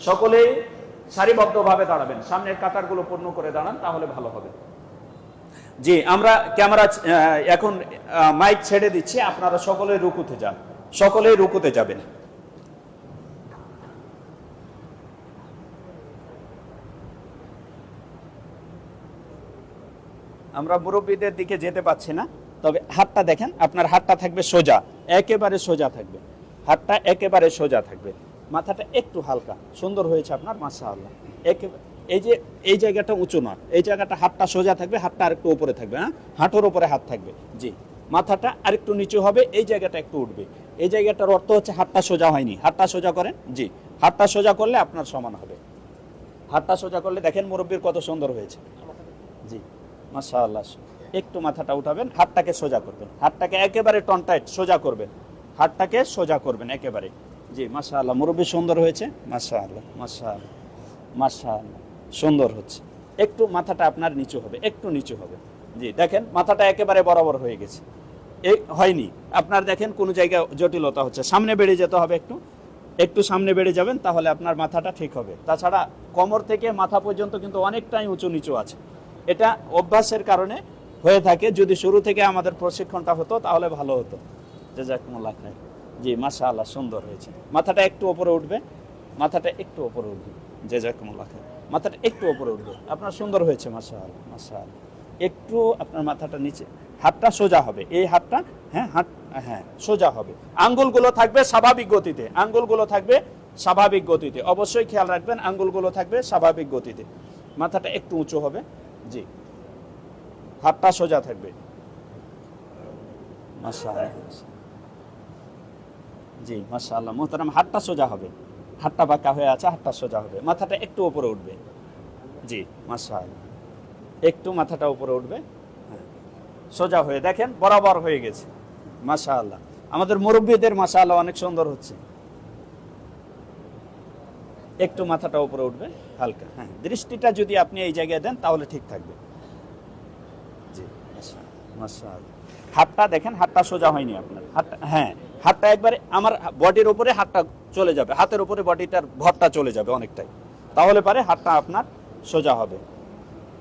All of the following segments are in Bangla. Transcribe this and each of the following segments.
সকলেই সারিবদ্ধভাবে দাঁড়াবেন, সামনের কাতারগুলো পূর্ণ করে দাঁড়ান, তাহলে ভালো হবে। জি, আমরা ক্যামেরা এখন মাইক ছেড়ে দিচ্ছি, আপনারা সকলে রুকুতে যান, সকলেই রুকুতে যাবেন। আমরা মুরব্বীদের দিকে যেতে পাচ্ছি না, তবে হাতটা দেখেন, আপনার হাতটা থাকবে সোজা, একেবারে সোজা থাকবে, হাতটা একেবারে সোজা থাকবে, মাথাটা একটু হালকা, সুন্দর হয়েছে আপনার, মাশাআল্লাহ। এই যে এই জায়গাটা উঁচু না, এই জায়গাটা হাতটা সোজা থাকবে, হাতটা আরেকটু উপরে থাকবে, হ্যাঁ, হাঁটুর উপরে হাত থাকবে। জি, মাথাটা আরেকটু নিচু হবে, এই জায়গাটা একটু উঠবে। এই জায়গাটার অর্থ হচ্ছে হাতটা সোজা হয়নি, হাতটা সোজা করেন। জি, হাতটা সোজা করলে আপনার সমান হবে, হাতটা সোজা করলে দেখেন মুরব্বীর কত সুন্দর হয়েছে। জি, মাশাআল্লাহ। একটু মাথাটা উঠাবেন, হাতটাকে সোজা করবেন, হাতটাকে একেবারে টনটাইট সোজা করবেন, হাতটাকে সোজা করবেন একেবারে। জি, মাশাআল্লাহ, মুরব্বী সুন্দর হয়েছে, মাশাআল্লাহ, মাশাআল্লাহ, মাশাআল্লাহ, সুন্দর হচ্ছে। একটু মাথাটা আপনার নিচু হবে, একটু নিচু হবে। জি, দেখেন মাথাটা একেবারে বরাবর হয়ে গেছে, হয়নি আপনার, দেখেন কোন জায়গায় জটিলতা হচ্ছে, সামনে বেড়ে যেতে হবে, একটু একটু সামনে বেড়ে যাবেন, তাহলে আপনার মাথাটা ঠিক হবে। তাছাড়া কোমর থেকে মাথা পর্যন্ত কিন্তু অনেকটাই উঁচু নিচু আছে, এটা অভ্যাসের কারণে হয়ে থাকে। যদি শুরু থেকে আমাদের প্রশিক্ষণটা হতো তাহলে ভালো হতো। জাযাকুমুল্লাহ খাইর। জি, মাশাআল্লাহ, সুন্দর হয়েছে। মাথাটা একটু উপরে উঠবে, মাথাটা একটু উপরে উঠবে, জাযাকুমুল্লাহ খাইর, মাথাটা একটু উপরে উঠবে, আপনার সুন্দর হয়েছে, মাশাআল্লাহ, মাশাআল্লাহ। একটু আপনার মাথাটা নিচে, হাতটা সোজা হবে, এই হাতটা, হ্যাঁ, হাত, হ্যাঁ, সোজা হবে। আঙ্গুলগুলো থাকবে স্বাভাবিক গতিতে, আঙ্গুলগুলো থাকবে স্বাভাবিক গতিতে, অবশ্যই খেয়াল রাখবেন, আঙ্গুলগুলো থাকবে স্বাভাবিক গতিতে। মাথাটা একটু উঁচু হবে। জি, হাতটা সোজা থাকবে, মাশাআল্লাহ। জি, মাশাআল্লাহ মুহতারাম, হাতটা সোজা হবে, হাতটা বাঁকা হয়ে আছে, হাতটা সোজা হবে, মাথাটা একটু উপরে উঠবে। জি, মাশাআল্লাহ, একটু মাথাটা উপরে উঠবে, হ্যাঁ, সোজা হয়ে দেখেন বরাবর হয়ে গেছে, মাশাআল্লাহ। আমাদের মুরব্বীদের মাশাআল্লাহ অনেক সুন্দর হচ্ছে। একটু মাথাটা উপরে উঠবে হালকা, হ্যাঁ, দৃষ্টিটা যদি আপনি এই জায়গায় দেন তাহলে ঠিক থাকবে। জি, মাশাআল্লাহ। হাতটা দেখেন, হাতটা সোজা হয়নি আপনার, হাতটা, হ্যাঁ, হাতটা একবারে আমার বডির উপরে হাতটা চলে যাবে, হাতের উপরে বডিটার ভরটা চলে যাবে অনেকটাই, তাহলে পারে হাতটা আপনার সোজা হবে,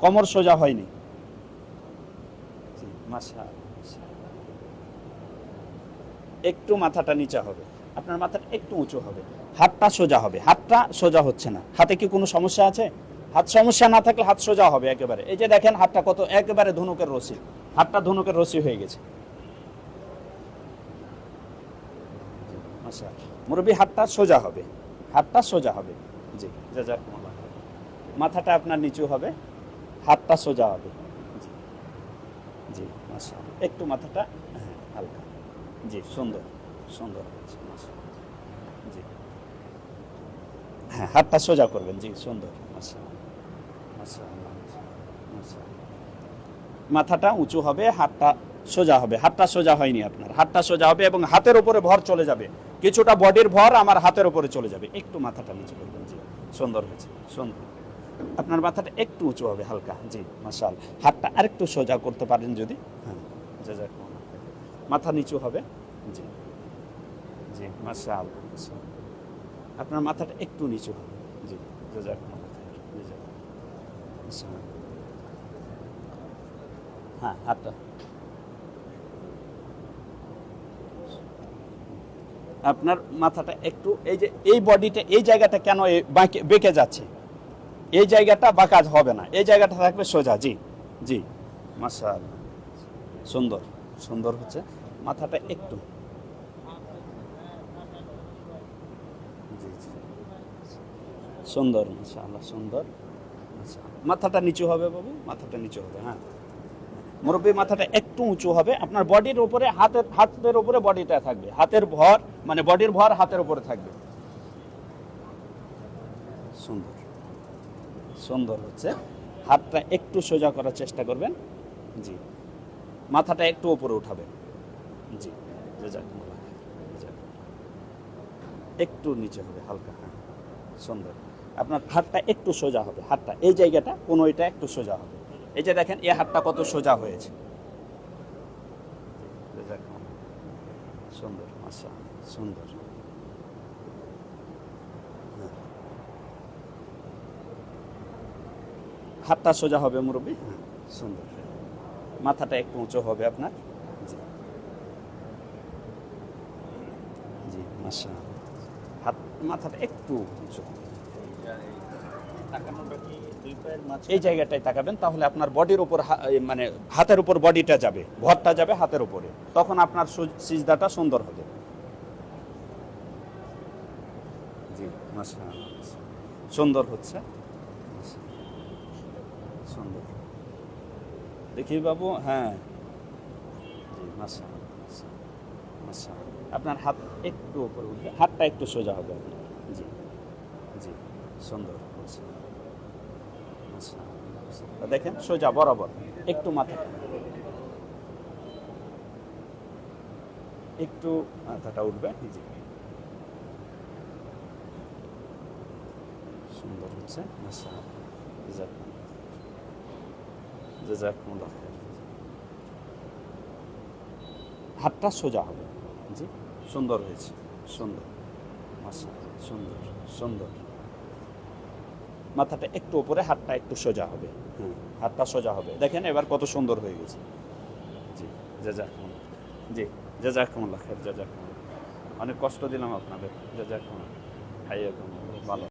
কোমর সোজা হয়নি। জি, মাশাআল্লাহ। একটু মাথাটা নিচে হবে, আপনার মাথাটা একটু উঁচু হবে, হাতটা সোজা হবে, হাতটা সোজা হচ্ছে না। হাতে কি কোনো সমস্যা আছে? হাত সমস্যা না থাকলে হাত সোজা হবে একেবারে। এই যে দেখেন হাতটা কত একেবারে ধনুকের রশি, হাতটা ধনুকের রশি হয়ে গেছে, মাশাআল্লাহ। মুরব্বি হাতটা সোজা হবে, হাতটা সোজা হবে। জি, জাযাকুমুল্লাহ। মাথাটা আপনার নিচু হবে, হাতটা সোজা হবে। জি, জি, মাশাআল্লাহ। একটু মাথাটা, হ্যাঁ, হালকা। জি, সুন্দর, সুন্দর হয়েছে, মাশাআল্লাহ। জি, হ্যাঁ, হাতটা সোজা করবেন। জি, সুন্দর, মাশাআল্লাহ, মাশাআল্লাহ, মাশাআল্লাহ। মাথাটা উঁচু হবে, হাতটা সোজা হবে, হাতটা সোজা হয়নি আপনার, হাতটা সোজা হবে এবং হাতের উপরে ভর চলে যাবে, কিছুটা বডির ভর আমার হাতের উপরে চলে যাবে। একটু মাথাটা নিচু করবেন। জি, সুন্দর হয়েছে, সুন্দর। আপনার মাথাটা একটু উঁচু হবে হালকা। জি, মাশাআল্লাহ। হাতটা আরেকটু সোজা করতে পারেন যদি, হ্যাঁ, জাযাকুমুল্লাহ। মাথা নিচু হবে। জি, জি, মাশাআল্লাহ, মাশাআল্লাহ। আপনার মাথাটা একটু নিচু হবে। জি, জাযাকুমুল্লাহ। মাশাআল্লাহ। হ্যাঁ, হাতটা, আপনার মাথাটা একটু, এই যে এই বডিটা, এই জায়গাটা কেন বেঁকে যাচ্ছে, এই জায়গাটা বাঁকা হবে না, এই জায়গাটা থাকবে সোজা। জি, জি, মাশাআল্লাহ, সুন্দর, সুন্দর হচ্ছে। মাথাটা একটু, জি, জি, সুন্দর, মাশাআল্লাহ, সুন্দর। মাথাটা নিচু হবে বাবু, মাথাটা নিচু হবে, হ্যাঁ। মুরব্বী মাথাটা একটু উঁচু হবে, আপনার বডির উপরে, হাতের উপরে বডিটা থাকবে, হাতের ভর মানে বডির ভর হাতের উপরে থাকবে। সুন্দর, সুন্দর হচ্ছে। হাতটা একটু সোজা করার চেষ্টা করবেন। জি, মাথাটা একটু উপরে উঠাবেন। জি, জাযাকুমুল্লাহ। একটু নিচে হবে হালকা, হ্যাঁ, সুন্দর। আপনার হাতটা একটু সোজা হবে, হাতটা এই জায়গাটা কোনো এটা একটু সোজা হবে। এই যে দেখেন এই হাতটা কত সোজা হয়েছে, সুন্দর, মাশাআল্লাহ, সুন্দর। হাতটা সোজা হবে মুরব্বী, হ্যাঁ সুন্দর। মাথাটা একটু উঁচু হবে আপনার। জি জি মাশাআল্লাহ। হাত মাথাটা একটু উঁচু। এই জায়গাটায় তাকাবেন, তাহলে আপনার বডির উপর মানে হাতের উপর বডিটা যাবে, ভরটা যাবে হাতের উপরে, তখন আপনার সিজদাটা সুন্দর হবে। জি মাশাআল্লাহ, সুন্দর হচ্ছে, সুন্দর। দেখি বাবু, হ্যাঁ জি মাশাআল্লাহ, মাশাআল্লাহ। আপনার হাত একটু উপরে উঠবে, হাতটা একটু সোজা হবে আপনার। জি জি সুন্দর হচ্ছে, মাশাআল্লাহ। দেখেন সোজা বরাবর, একটু মাথা, একটু মাথাটা উঠবে। জি সুন্দর হচ্ছে, মাশাআল্লাহ। জাযাকুমুল্লাহ খাইর। হাতটা সোজা হবে। জি সুন্দর হয়েছে, সুন্দর, মাশাআল্লাহ, সুন্দর সুন্দর। মাথাটা একটু উপরে, হাতটা একটু সোজা হবে। হুম, হাতটা সোজা হবে, দেখেন এবার কত সুন্দর হয়ে গেছে। জি জাযাকুমুল্লাহ, জি জাযাকুমুল্লাহ খাইর, জাযাকুমুল্লাহ। অনেক কষ্ট দিলাম আপনাদের, জাযাকুমুল্লাহ, হাইয়াকুমুল্লাহ, ভালো।